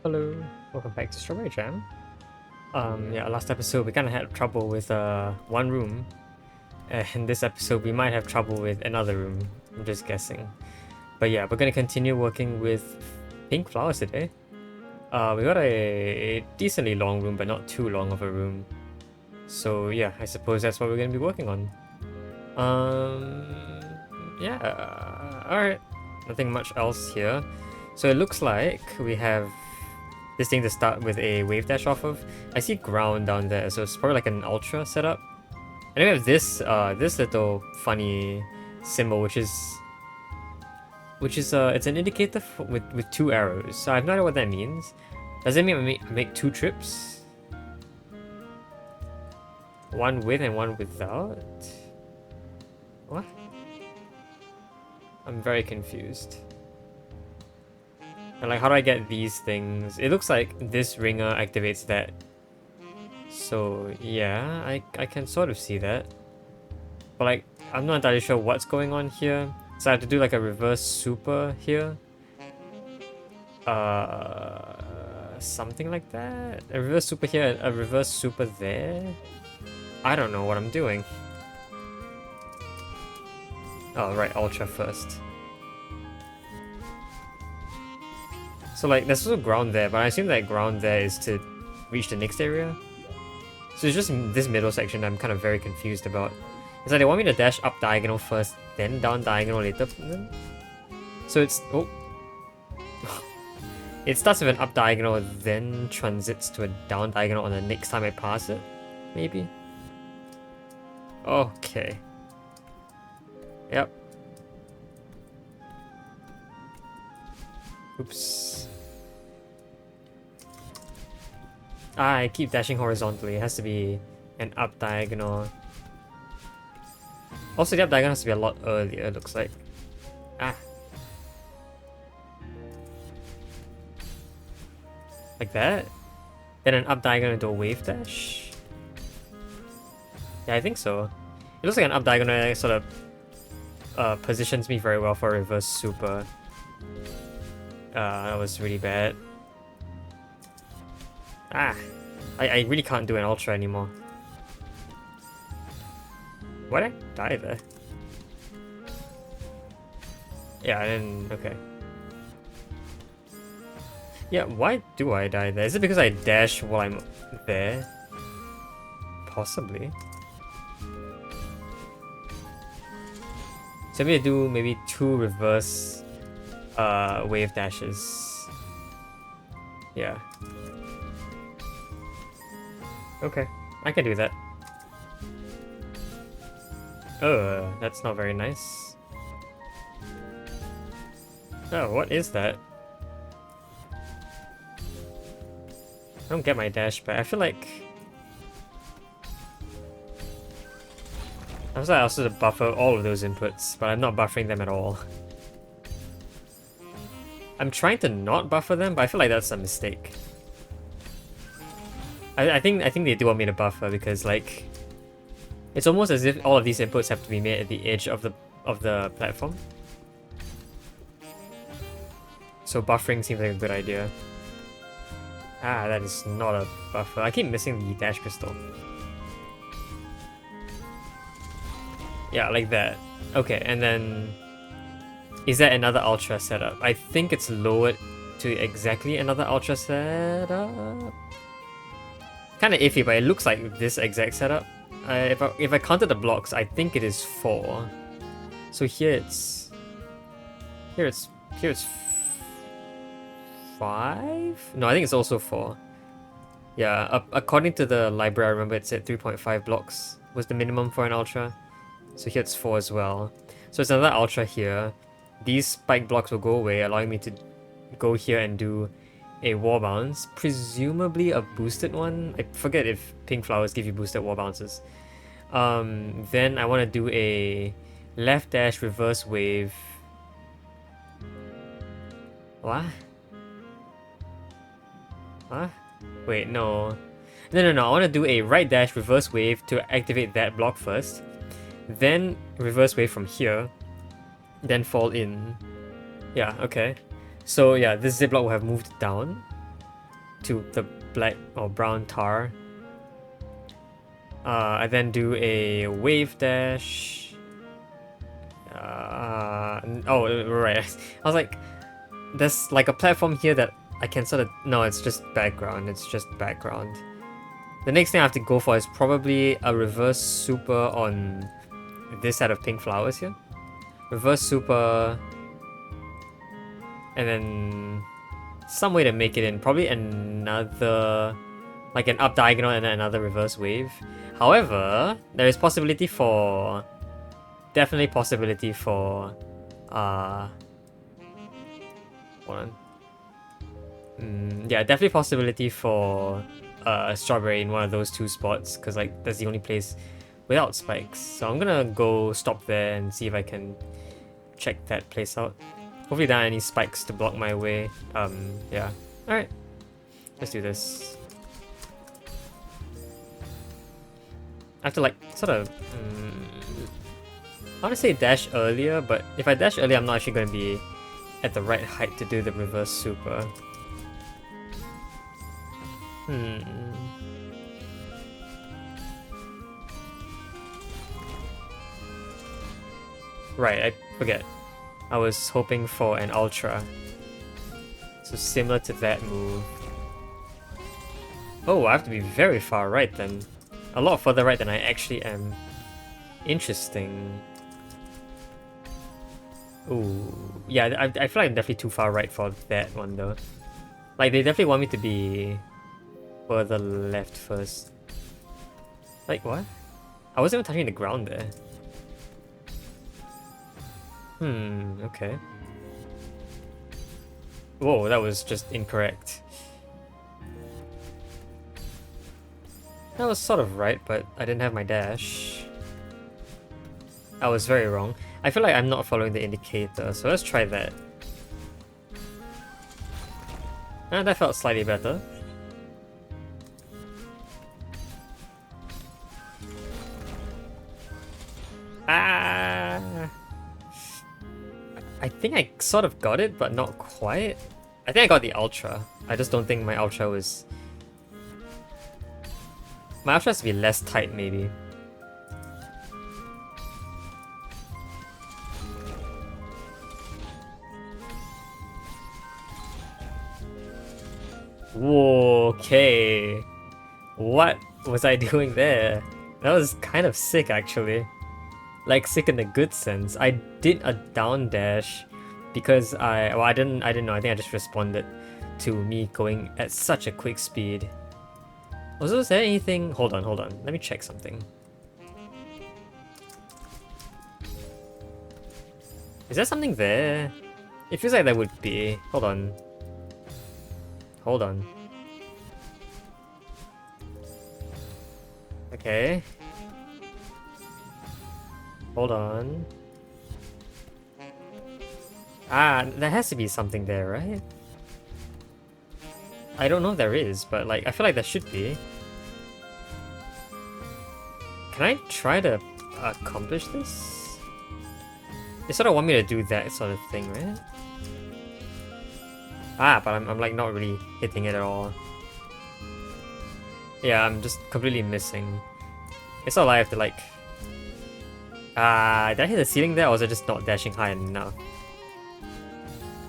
Hello, welcome back to Strawberry Jam. Yeah, last episode we kind of had trouble with one room, and this episode we might have trouble with another room. I'm just guessing, but yeah, we're gonna continue working with pink flowers today. We got a decently long room, but not too long of a room. So yeah, I suppose that's what we're gonna be working on. Yeah, all right. Nothing much else here. So it looks like we have this thing to start with a wave dash off of. I see ground down there, so it's probably like an ultra setup. And then we have this little funny symbol, which is it's an indicator with two arrows. So I have no idea what that means. Does it mean I make two trips? One with and one without? What? I'm very confused. And like, how do I get these things? It looks like this ringer activates that. So yeah, I can sort of see that. But like, I'm not entirely sure what's going on here. So I have to do like a reverse super here. Something like that? A reverse super here, a reverse super there? I don't know what I'm doing. Oh, right, ultra first. So like, there's also ground there, but I assume that ground there is to reach the next area. So it's just this middle section I'm kind of very confused about. It's like they want me to dash up diagonal first, then down diagonal later. So it's... oh. It starts with an up diagonal, then transits to a down diagonal on the next time I pass it? Maybe? Okay. Yep. Oops. I keep dashing horizontally. It has to be an up diagonal. Also, the up diagonal has to be a lot earlier, it looks like. Ah. Like that? Then an up diagonal into a wave dash? Yeah, I think so. It looks like an up diagonal sort of positions me very well for a reverse super. That was really bad. Ah, I really can't do an ultra anymore. Why did I die there? Yeah, and then, okay. Yeah, why do I die there? Is it because I dash while I'm there? Possibly. So maybe I do maybe two reverse wave dashes. Yeah. Okay, I can do that. Oh, that's not very nice. Oh, what is that? I don't get my dash back. I feel like I was also to buffer all of those inputs, but I'm not buffering them at all. I'm trying to not buffer them, but I feel like that's a mistake. I think they do want me to buffer because like it's almost as if all of these inputs have to be made at the edge of the platform. So buffering seems like a good idea. Ah, that is not a buffer. I keep missing the dash crystal. Yeah, like that. Okay, and then is that another ultra setup? I think it's lowered to exactly another ultra setup. Kind of iffy, but it looks like this exact setup. If I counted the blocks, I think it is 4. So here it's 5? No, I think it's also 4. Yeah, according to the library, I remember it said 3.5 blocks was the minimum for an ultra. So here it's 4 as well. So it's another ultra here. These spike blocks will go away, allowing me to go here and do a wall bounce, presumably a boosted one. I forget if pink flowers give you boosted wall bounces. Then I want to do a left dash reverse wave. What? Huh? Wait, no. No. I want to do a right dash reverse wave to activate that block first. Then reverse wave from here. Then fall in. Yeah, okay. So yeah, this zip block will have moved down. to the black or brown tar. I then do a wave dash. Oh, right. I was like, there's like a platform here that I can sort of... No, it's just background. It's just background. The next thing I have to go for is probably a reverse super on this set of pink flowers here. Reverse super... And then some way to make it in. Probably another... Like an up diagonal and then another reverse wave. However, there is possibility for... Definitely possibility for... Hold on. Yeah, definitely possibility for strawberry in one of those two spots, because like that's the only place without spikes. So I'm gonna go stop there and see if I can check that place out. Hopefully there aren't any spikes to block my way. Yeah. Alright. Let's do this. I have to like sort of... I want to say dash earlier, but if I dash earlier I'm not actually going to be at the right height to do the reverse super. Right, I forget. I was hoping for an ultra. So similar to that move. Oh, I have to be very far right then. A lot further right than I actually am. Interesting. Ooh, yeah, I feel like I'm definitely too far right for that one though. Like, they definitely want me to be further left first. Like, what? I wasn't even touching the ground there. Okay. Whoa, that was just incorrect. That was sort of right, but I didn't have my dash. I was very wrong. I feel like I'm not following the indicator, so let's try that. And that felt slightly better. Ah! I think I sort of got it, but not quite. I think I got the ultra. I just don't think my ultra was... My ultra has to be less tight, maybe. Whoa, okay. What was I doing there? That was kind of sick, actually. Like, sick in the good sense. I did a down dash because I didn't know. I think I just responded to me going at such a quick speed. Was there anything? Hold on. Let me check something. Is there something there? It feels like there would be. Hold on. Okay. Hold on. Ah, there has to be something there, right? I don't know if there is, but like, I feel like there should be. Can I try to accomplish this? They sort of want me to do that sort of thing, right? Ah, but I'm like not really hitting it at all. Yeah, I'm just completely missing. It's not like I have to like... did I hit the ceiling there, or was I just not dashing high enough?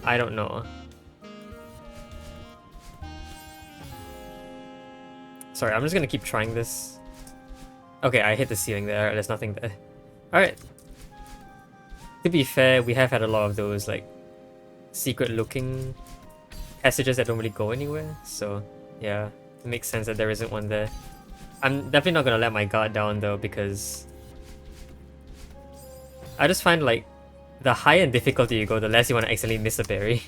I don't know. Sorry, I'm just gonna keep trying this. Okay, I hit the ceiling there, there's nothing there. Alright. To be fair, we have had a lot of those like secret looking passages that don't really go anywhere, so yeah, it makes sense that there isn't one there. I'm definitely not gonna let my guard down though, because I just find like the higher in difficulty you go, the less you want to accidentally miss a berry.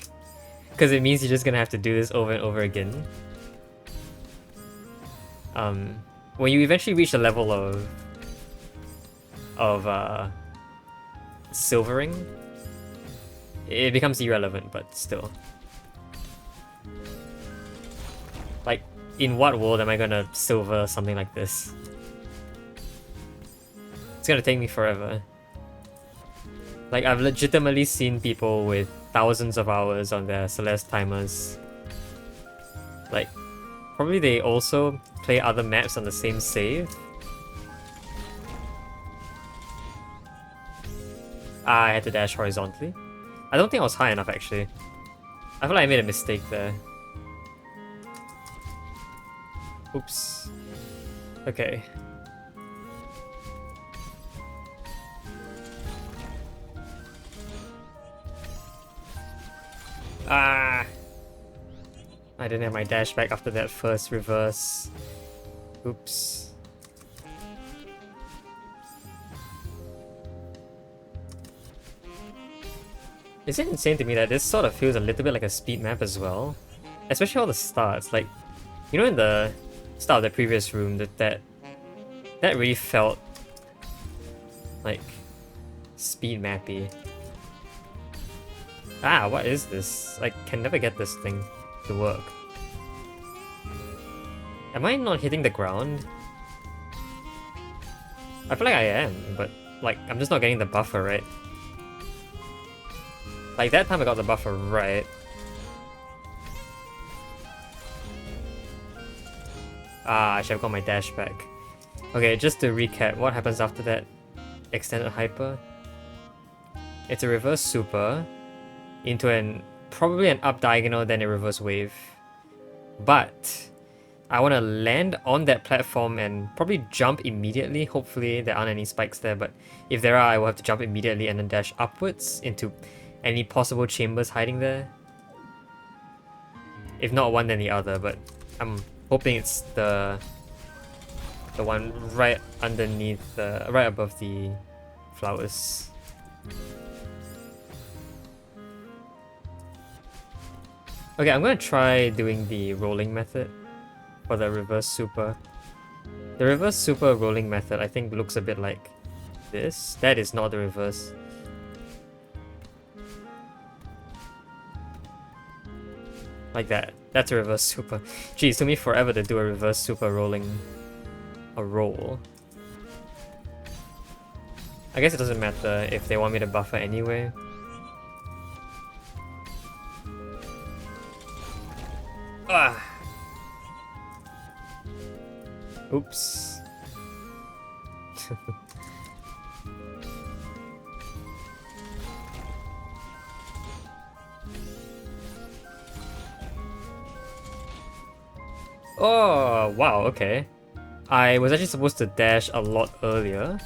Because it means you're just gonna have to do this over and over again. When you eventually reach the level of silvering, it becomes irrelevant, but still. Like, in what world am I gonna silver something like this? It's gonna take me forever. Like, I've legitimately seen people with thousands of hours on their Celeste timers, like, Probably they also play other maps on the same save. Ah, I had to dash horizontally. I don't think I was high enough actually. I feel like I made a mistake there. Oops. Okay. Ah! I didn't have my dash back after that first reverse. Oops. Is it insane to me that this sort of feels a little bit like a speed map as well? Especially all the starts, like, you know in the start of the previous room, that really felt like speed mappy. Ah, what is this? I can never get this thing to work. Am I not hitting the ground? I feel like I am, but like I'm just not getting the buffer right. Like that time I got the buffer right. Ah, I should have got my dash back. Okay, just to recap, what happens after that extended hyper? It's a reverse super into probably an up diagonal, then a reverse wave. But I want to land on that platform and probably jump immediately. Hopefully there aren't any spikes there, but if there are, I will have to jump immediately and then dash upwards into any possible chambers hiding there. If not one, then the other, but I'm hoping it's the one right underneath right above the flowers. Okay, I'm gonna try doing the rolling method for the reverse super. The reverse super rolling method I think looks a bit like this. That is not the reverse. Like that. That's a reverse super. Geez, it took me forever to do a reverse super rolling a roll. I guess it doesn't matter if they want me to buffer anyway. Ah! Oops. Oh, wow, okay. I was actually supposed to dash a lot earlier.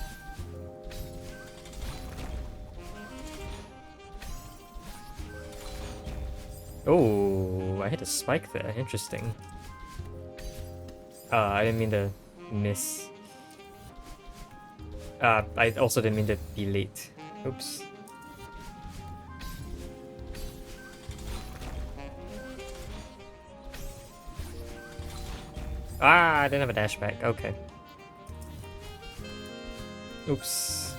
Oh, I hit a spike there. Interesting. I didn't mean to miss. I also didn't mean to be late. Oops. Ah, I didn't have a dash back. Okay. Oops.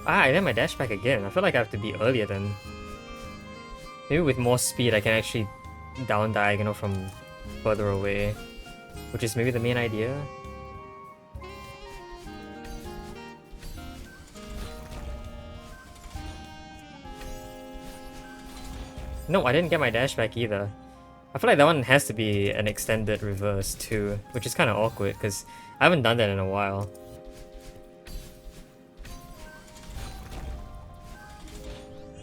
Ah, I didn't have my dash back again. I feel like I have to be earlier then. Maybe with more speed I can actually down diagonal from further away. Which is maybe the main idea. No, I didn't get my dash back either. I feel like that one has to be an extended reverse too, which is kind of awkward because I haven't done that in a while.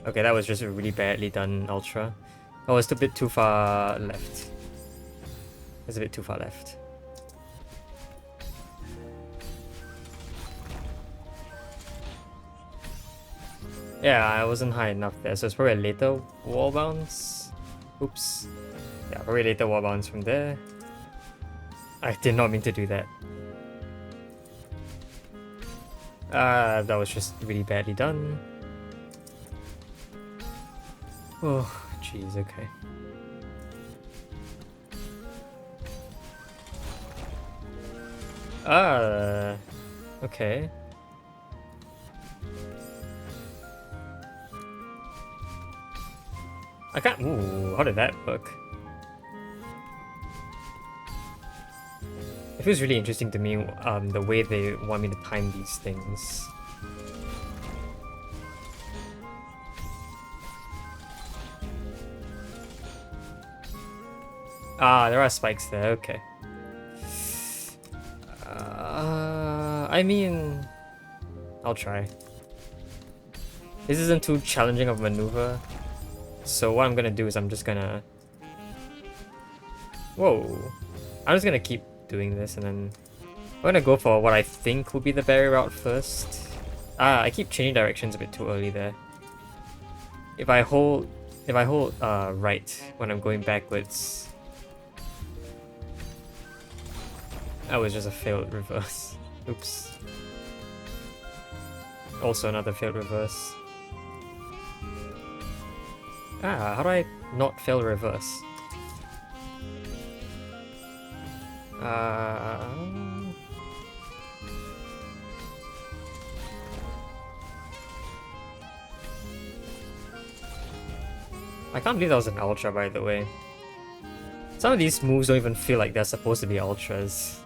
Okay, that was just a really badly done ultra. Oh, it's a bit too far left. It's a bit too far left. Yeah, I wasn't high enough there, so it's probably a later wall bounce. Oops. Yeah, probably later wall bounce from there. I did not mean to do that. That was just really badly done. Oh, jeez, okay. Okay. I can't. Ooh, how did that work? It feels really interesting to me, the way they want me to time these things. Ah, there are spikes there, okay. I mean, I'll try. This isn't too challenging of a maneuver, so what I'm gonna do is I'm just gonna... Whoa. I'm just gonna keep doing this and then... I'm gonna go for what I think will be the berry route first. Ah, I keep changing directions a bit too early there. If I hold right when I'm going backwards... That was just a failed reverse. Oops. Also another failed reverse. Ah, how do I not fail reverse? I can't believe that was an ultra, by the way. Some of these moves don't even feel like they're supposed to be ultras.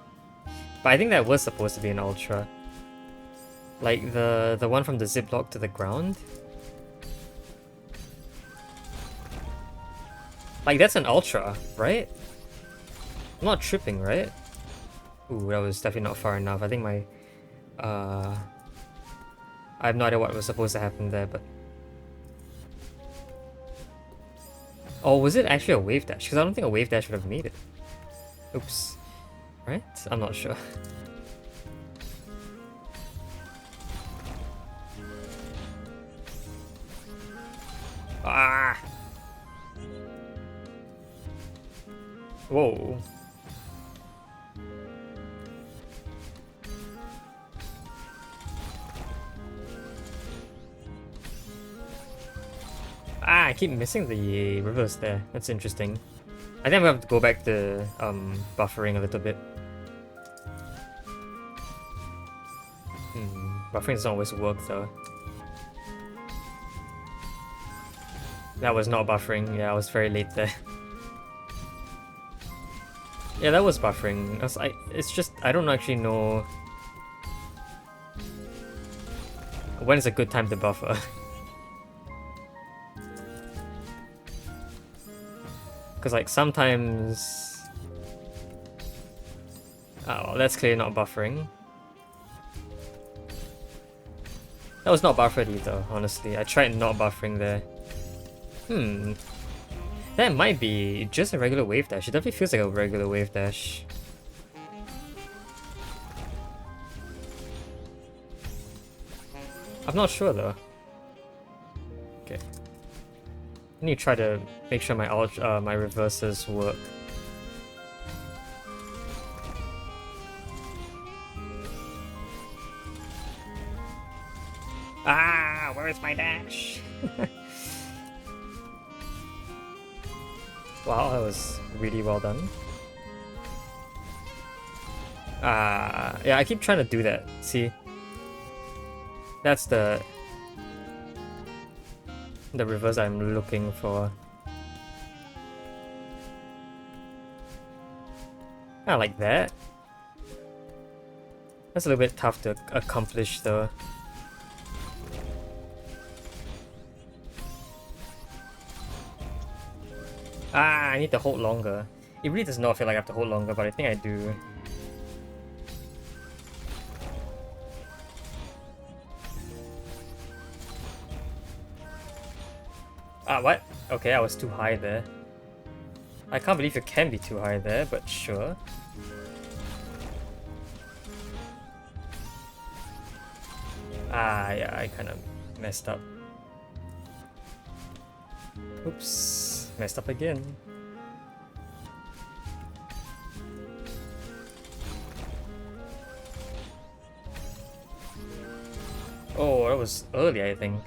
But I think that was supposed to be an ultra. Like the one from the ziplock to the ground. Like that's an ultra, right? I'm not tripping, right? Ooh, that was definitely not far enough. I think my... I have no idea what was supposed to happen there, but... Oh, was it actually a wave dash? Because I don't think a wave dash would have made it. Oops. Right? I'm not sure. Ah! Whoa. Ah, I keep missing the reverse there. That's interesting. I think I'm gonna have to go back to buffering a little bit. Buffering doesn't always work though. That was not buffering. Yeah, I was very late there. Yeah, that was buffering. It's just I don't actually know when is a good time to buffer. Because like sometimes... Oh, well, that's clearly not buffering. That was not buffered either, honestly. I tried not buffering there. That might be just a regular wave dash. It definitely feels like a regular wave dash. I'm not sure though. Okay. I need to try to make sure my reverses work. Ah, where is my dash? Wow, that was really well done. Yeah, I keep trying to do that. See? That's the reverse I'm looking for. I like that. That's a little bit tough to accomplish though. Ah, I need to hold longer. It really does not feel like I have to hold longer, but I think I do. Ah, what? Okay, I was too high there. I can't believe you can be too high there, but sure. Ah, yeah, I kind of messed up. Oops. Messed up again. Oh, that was early, I think.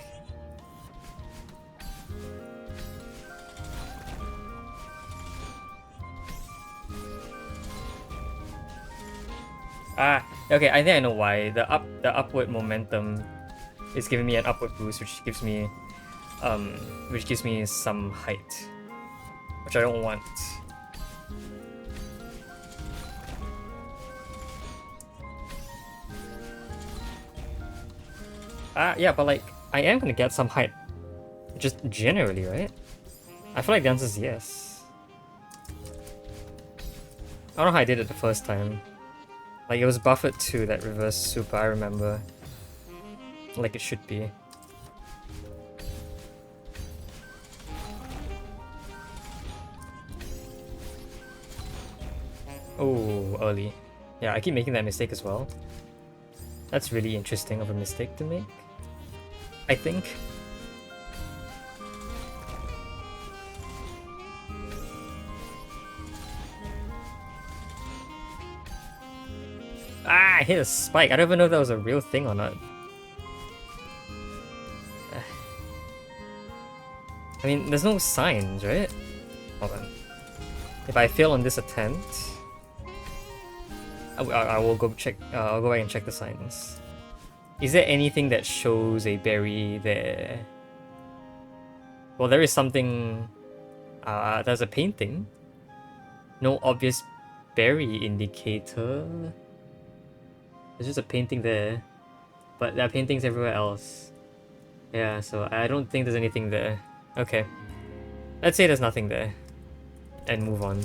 Ah, okay, I think I know why. The upward momentum is giving me an upward boost, which gives me some height, which I don't want. Yeah, but like, I am gonna get some height. Just generally, right? I feel like the answer is yes. I don't know how I did it the first time. Like, it was buffered to that reverse super, I remember. Like it should be. Oh, early. Yeah, I keep making that mistake as well. That's really interesting of a mistake to make, I think. I hit a spike. I don't even know if that was a real thing or not. I mean, there's no signs, right? Hold on. If I fail on this attempt, I will go check. I'll go back and check the signs. Is there anything that shows a berry there? Well, there is something. There's a painting. No obvious berry indicator. There's just a painting there, but there are paintings everywhere else. Yeah, so I don't think there's anything there. Okay, let's say there's nothing there, and move on.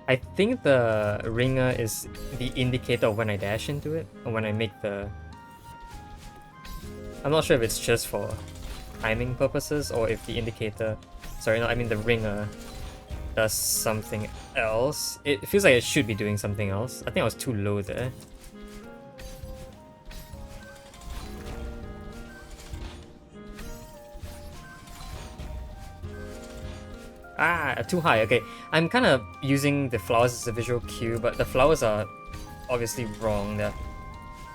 I think the ringer is the indicator of when I dash into it, or when I make the... I'm not sure if it's just for timing purposes, or if the indicator... Sorry, no, I mean the ringer does something else. It feels like it should be doing something else. I think I was too low there. Too high. Okay, I'm kind of using the flowers as a visual cue, but the flowers are obviously wrong. They're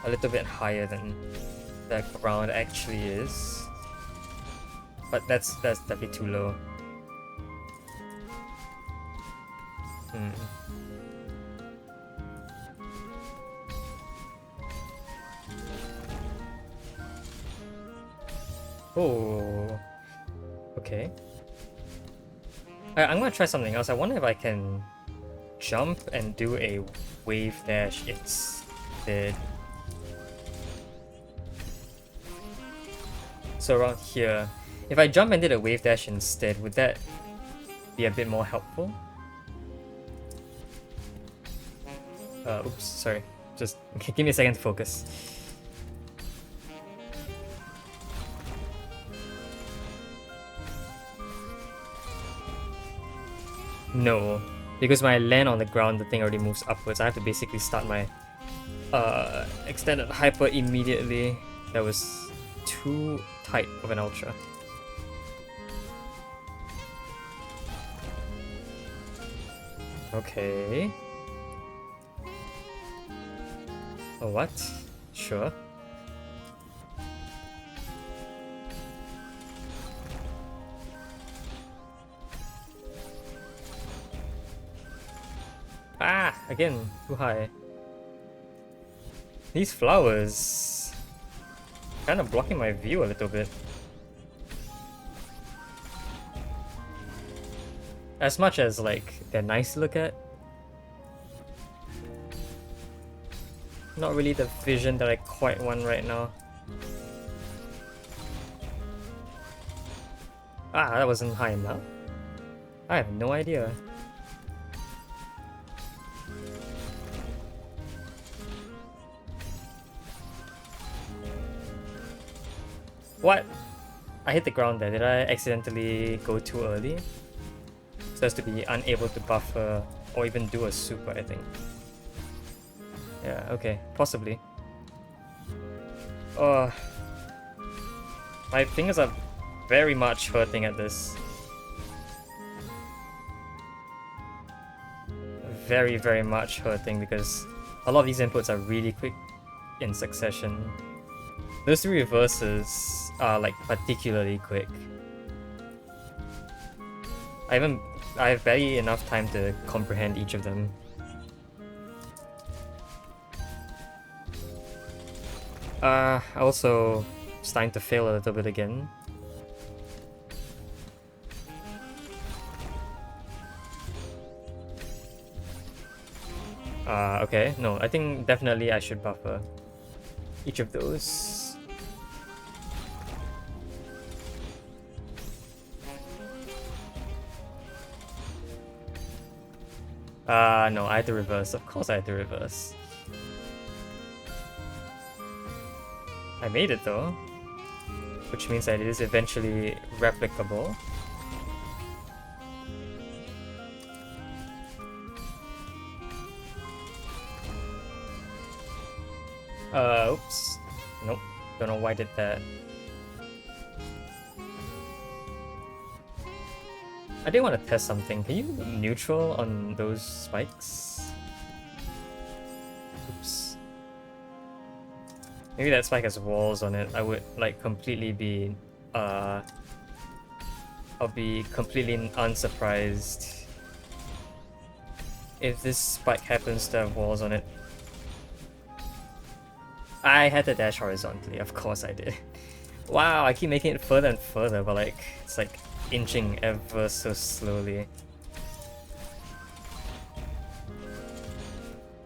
a little bit higher than the ground actually is. But that's definitely too low. Oh, okay. I'm gonna try something else. I wonder if I can jump and do a wave dash instead. So around here, if I jump and did a wave dash instead, would that be a bit more helpful? Oops, sorry. Just give me a second to focus. No, because when I land on the ground, the thing already moves upwards. I have to basically start my extended hyper immediately. That was too tight of an ultra. Okay. Oh, what? Sure. Again, too high. These flowers kind of blocking my view a little bit. As much as like they're nice to look at, not really the vision that I quite want right now. That wasn't high enough. I have no idea. What? I hit the ground there. Did I accidentally go too early? So as to be unable to buffer or even do a super, I think. Yeah, okay. Possibly. Oh. My fingers are very much hurting at this. Very, very much hurting because a lot of these inputs are really quick in succession. Those three reverses are like particularly quick. I have barely enough time to comprehend each of them. Also starting to fail a little bit again. Okay. No, I think definitely I should buffer each of those. No, I had to reverse. Of course I had to reverse. I made it though, which means that it is eventually replicable. Oops. Nope. Don't know why I did that. I did want to test something. Can you neutral on those spikes? Oops. Maybe that spike has walls on it. I would like completely be I'll be completely unsurprised if this spike happens to have walls on it. I had to dash horizontally, of course I did. Wow, I keep making it further and further, but like it's like inching ever so slowly.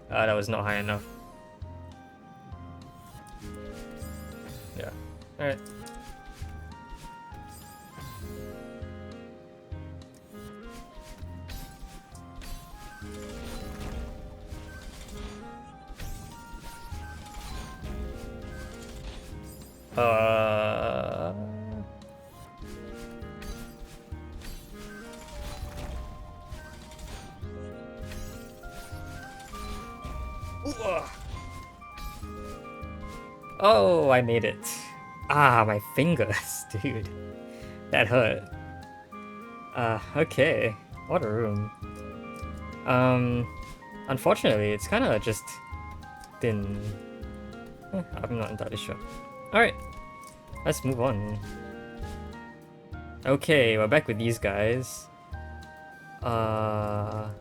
That was not high enough. Yeah. Alright. Oh, I made it. Ah, my fingers, dude. That hurt. Okay. What a room. Unfortunately, it's kind of just been... I'm not entirely sure. Alright, let's move on. Okay, we're back with these guys. Right.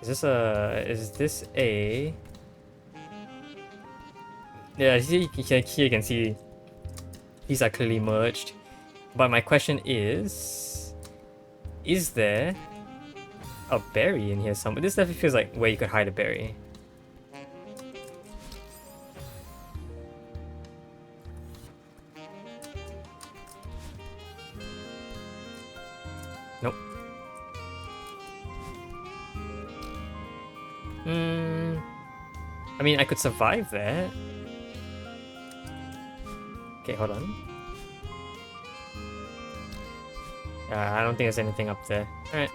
Is this a... Yeah, here you can see these are clearly merged. But my question is there a berry in here somewhere? This definitely feels like where you could hide a berry. Nope. I mean, I could survive that. Okay, hold on. I don't think there's anything up there. Alright.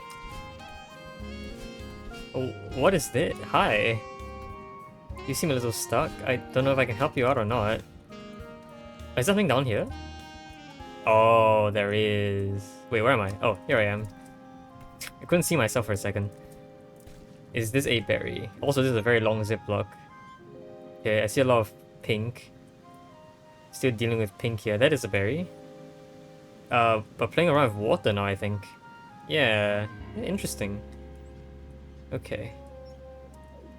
Oh, what is this? Hi. You seem a little stuck. I don't know if I can help you out or not. Is something down here? Oh, there is. Wait, where am I? Oh, here I am. I couldn't see myself for a second. Is this a berry? Also, this is a very long ziplock. Okay, I see a lot of pink. Still dealing with pink here. That is a berry. But playing around with water now, I think. Yeah, interesting. Okay.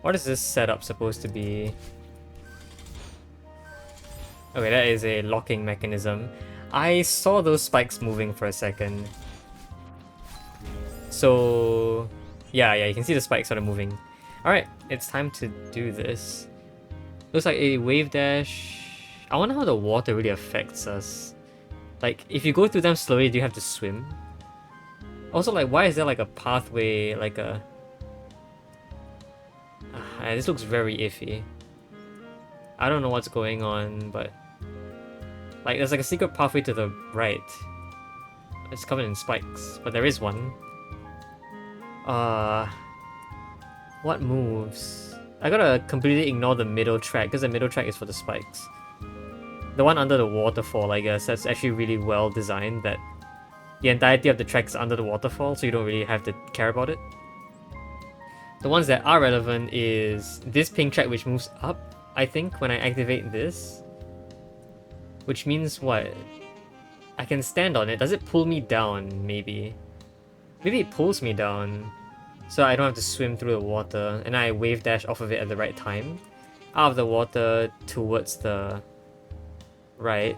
What is this setup supposed to be? Okay, that is a locking mechanism. I saw those spikes moving for a second. So... Yeah, you can see the spikes sort of moving. Alright, it's time to do this. Looks like a wave dash. I wonder how the water really affects us. Like, if you go through them slowly, do you have to swim? Also, like, why is there like a pathway, like a... this looks very iffy. I don't know what's going on, but... Like, there's like a secret pathway to the right. It's covered in spikes, but there is one. What moves? I gotta completely ignore the middle track, because the middle track is for the spikes. The one under the waterfall, I guess, that's actually really well designed, that the entirety of the track is under the waterfall, so you don't really have to care about it. The ones that are relevant is this pink track, which moves up, I think, when I activate this. Which means what? I can stand on it. Does it pull me down, maybe? Maybe it pulls me down, so I don't have to swim through the water, and I wave dash off of it at the right time. Out of the water towards the right.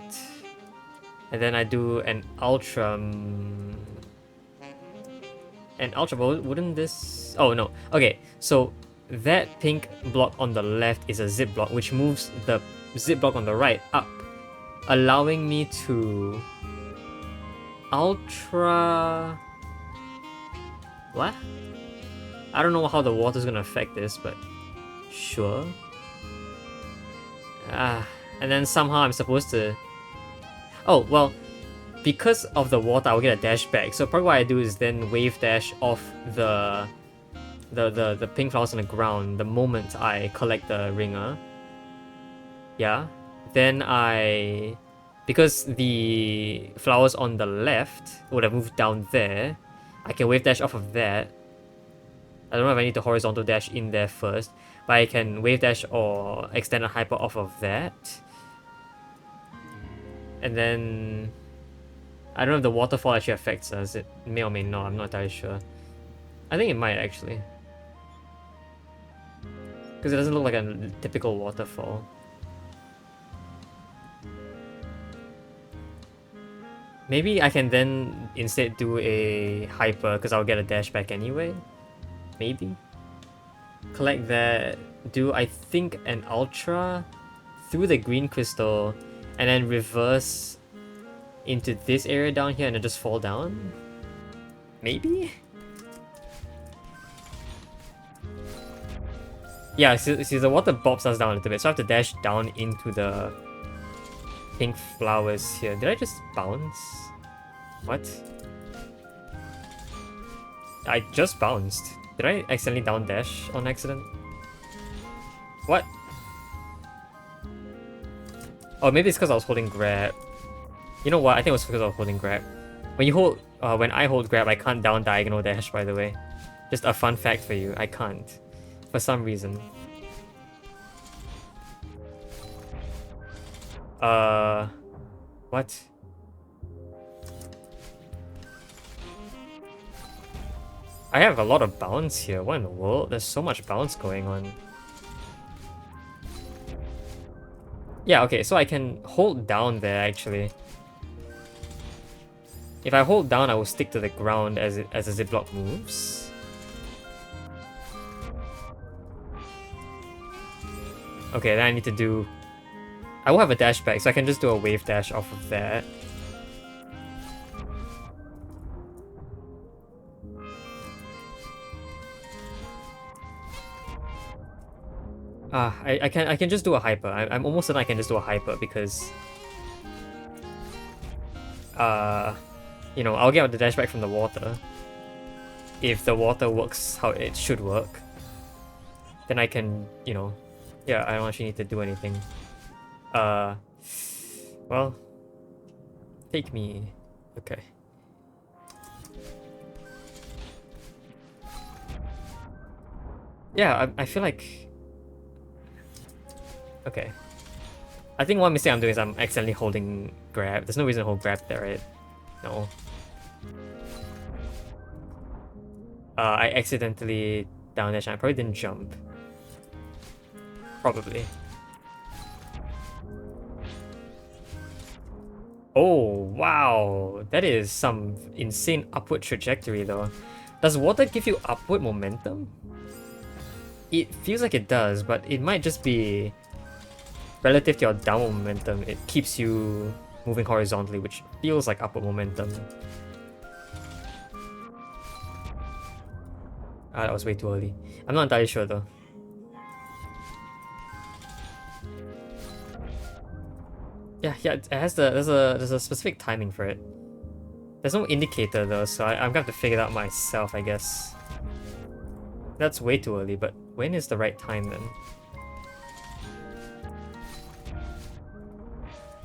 And then I do an ultra... And an ultra, but wouldn't this... Oh, no. Okay, so that pink block on the left is a zip block, which moves the zip block on the right up, allowing me to... Ultra... What? I don't know how the water's gonna affect this, but sure. And then somehow I'm supposed to... Oh, well, because of the water, I'll get a dash back. So probably what I do is then wave dash off the pink flowers on the ground the moment I collect the ringer. Yeah. Then I... Because the flowers on the left would have moved down there, I can wave dash off of that. I don't know if I need to horizontal dash in there first, but I can wave dash or extend a hyper off of that. And then... I don't know if the waterfall actually affects us. It may or may not, I'm not entirely sure. I think it might actually. Because it doesn't look like a typical waterfall. Maybe I can then instead do a hyper because I'll get a dash back anyway. Maybe. Collect that. Do I think an ultra through the green crystal and then reverse into this area down here and then just fall down? Maybe? Yeah, see the water bobs us down a little bit, so I have to dash down into the pink flowers here. Did I just bounce? What? I just bounced. Did I accidentally down dash on accident? What? Oh, maybe it's because I was holding grab. You know what? I think it was because I was holding grab. When you hold, when I hold grab, I can't down diagonal dash. By the way, just a fun fact for you. I can't, for some reason. What? I have a lot of bounce here. What in the world? There's so much bounce going on. Yeah, okay, so I can hold down there actually. If I hold down, I will stick to the ground as the ziplock moves. Okay, then I need to do... I will have a dash back, so I can just do a wave dash off of that. I can just do a hyper. I'm almost certain I can just do a hyper because you know, I'll get the dash back from the water. If the water works how it should work, then I can, you know, yeah, I don't actually need to do anything. Well, take me. Okay. Yeah, I feel like... Okay. I think one mistake I'm doing is I'm accidentally holding grab. There's no reason to hold grab there, right? No. I accidentally down dash. I probably didn't jump. Probably. Oh, wow. That is some insane upward trajectory though. Does water give you upward momentum? It feels like it does, but it might just be relative to your downward momentum. It keeps you moving horizontally, which feels like upward momentum. That was way too early. I'm not entirely sure though. Yeah, it has there's a specific timing for it. There's no indicator though, so I'm gonna have to figure it out myself, I guess. That's way too early, but when is the right time then?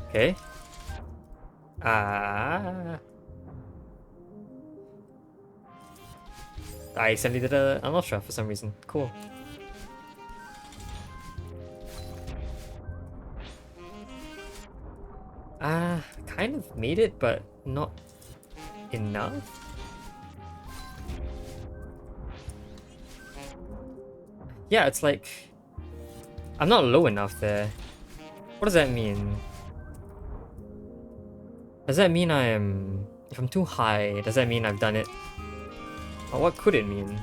Okay. I accidentally did an ultra for some reason. Cool. Kind of made it, but not enough. Yeah, it's like I'm not low enough there. What does that mean? Does that mean I am... If I'm too high, does that mean I've done it Oh, what could it mean?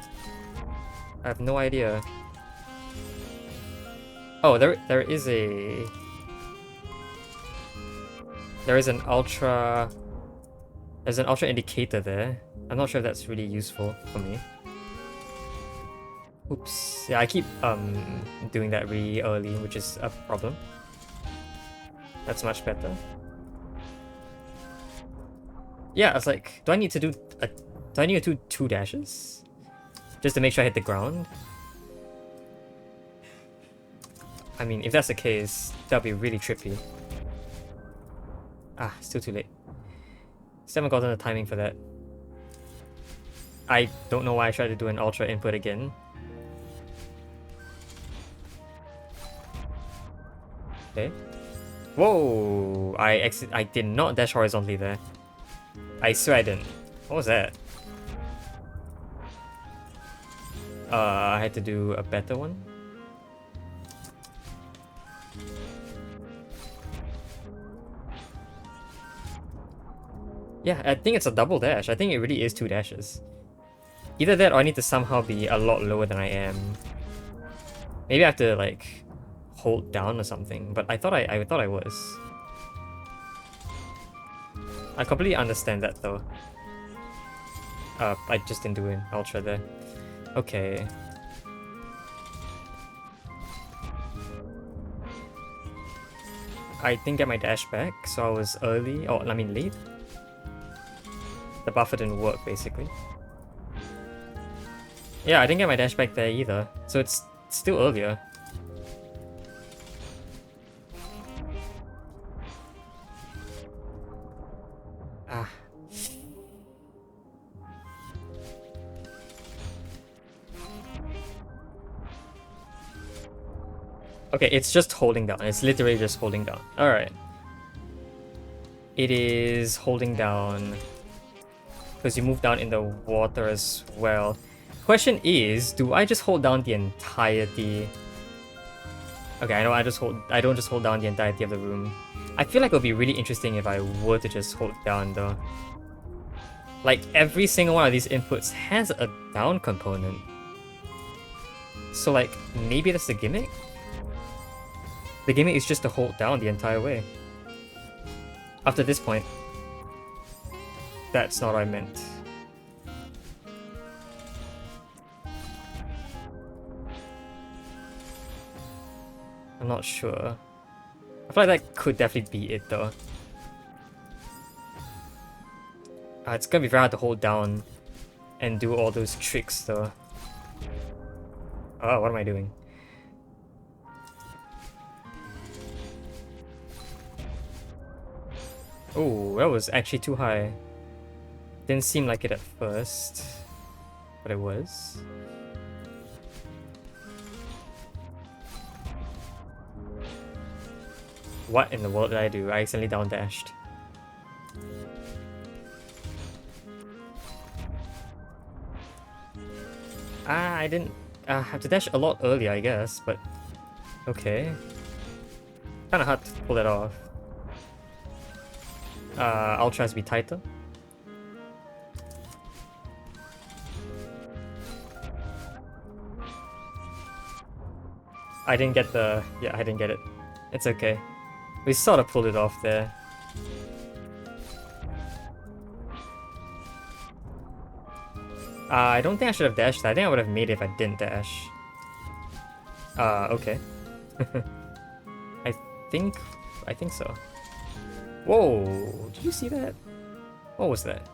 I have no idea. Oh, there is an ultra... There's an ultra indicator there. I'm not sure if that's really useful for me. Oops. Yeah, I keep doing that really early, which is a problem. That's much better. Yeah, I was like, do I need to do two dashes? Just to make sure I hit the ground? I mean, if that's the case, that'll be really trippy. Ah, still too late. Still haven't gotten the timing for that. I don't know why I tried to do an ultra input again. Okay. Whoa! I did not dash horizontally there. I swear I didn't. What was that? I had to do a better one. Yeah, I think it's a double dash. I think it really is two dashes. Either that or I need to somehow be a lot lower than I am. Maybe I have to like hold down or something, but I thought I was. I completely understand that though. I just didn't do an ultra there. Okay. I didn't get my dash back, so I was early, or I mean late. The buffer didn't work, basically. Yeah, I didn't get my dash back there either, so it's still earlier. Ah. Okay, it's just holding down. It's literally just holding down. Alright. It is holding down because you move down in the water as well. Question is, do I just hold down the entirety? Okay, I know I don't just hold down the entirety of the room. I feel like it would be really interesting if I were to just hold down though. Like every single one of these inputs has a down component. So like maybe that's the gimmick? The gimmick is just to hold down the entire way. After this point, that's not what I meant. I'm not sure. I feel like that could definitely be it though. It's gonna be very hard to hold down and do all those tricks though. Oh, what am I doing? Oh, that was actually too high. Didn't seem like it at first, but it was. What in the world did I do? I accidentally down dashed. I didn't have to dash a lot earlier, I guess, but okay. Kinda hard to pull that off. I'll try to be tighter. I didn't get the... yeah, I didn't get it. It's okay. We sort of pulled it off there. I don't think I should have dashed that. I think I would have made it if I didn't dash. Okay. I think so. Whoa! Did you see that? What was that?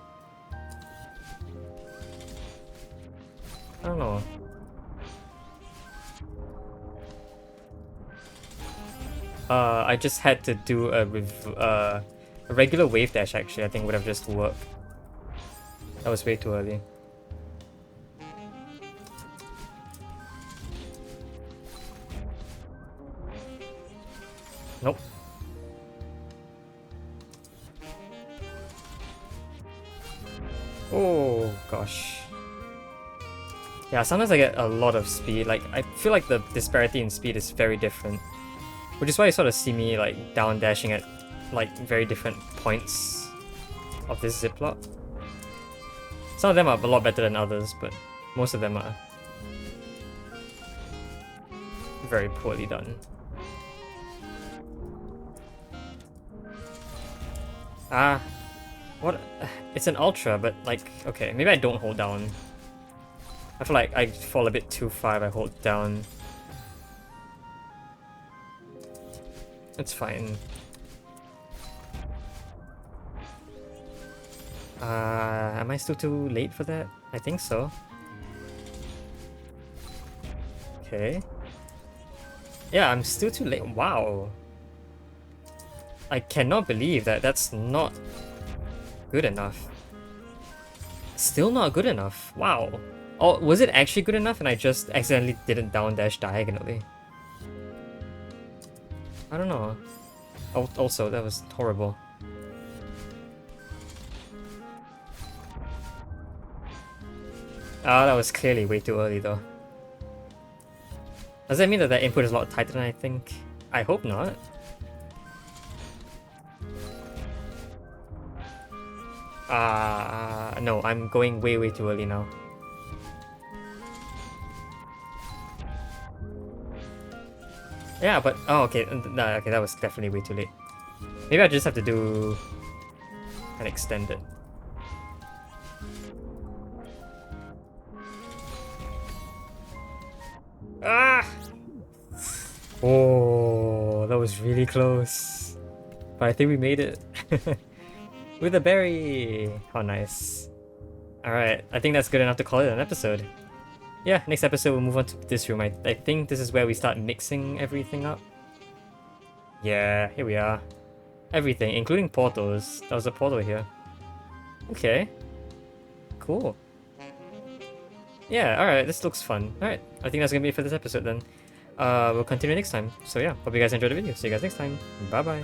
I don't know. I just had to do a regular wave dash actually, I think would have just worked. That was way too early. Nope. Oh gosh. Yeah, sometimes I get a lot of speed. Like, I feel like the disparity in speed is very different. Which is why you sort of see me like down dashing at like very different points of this zip lock. Some of them are a lot better than others, but most of them are very poorly done. Ah, what? It's an ultra, but like, okay, maybe I don't hold down. I feel like I fall a bit too far if I hold down. It's fine. Am I still too late for that? I think so. Okay. Yeah, I'm still too late. Wow. I cannot believe that that's not good enough. Still not good enough. Wow. Oh, was it actually good enough and I just accidentally didn't down dash diagonally? I don't know. Also, that was horrible. Ah, that was clearly way too early though. Does that mean that input is a lot tighter than I think? I hope not. No, I'm going way too early now. Yeah, but oh, okay, no, okay, that was definitely way too late. Maybe I just have to do an extended. Ah! Oh, that was really close. But I think we made it. With a berry! How nice. Alright, I think that's good enough to call it an episode. Yeah, next episode we'll move on to this room. I think this is where we start mixing everything up. Yeah, here we are. Everything, including portals. There was a portal here. Okay. Cool. Yeah, alright, this looks fun. Alright, I think that's gonna be it for this episode then. We'll continue next time. So yeah, hope you guys enjoyed the video. See you guys next time. Bye bye.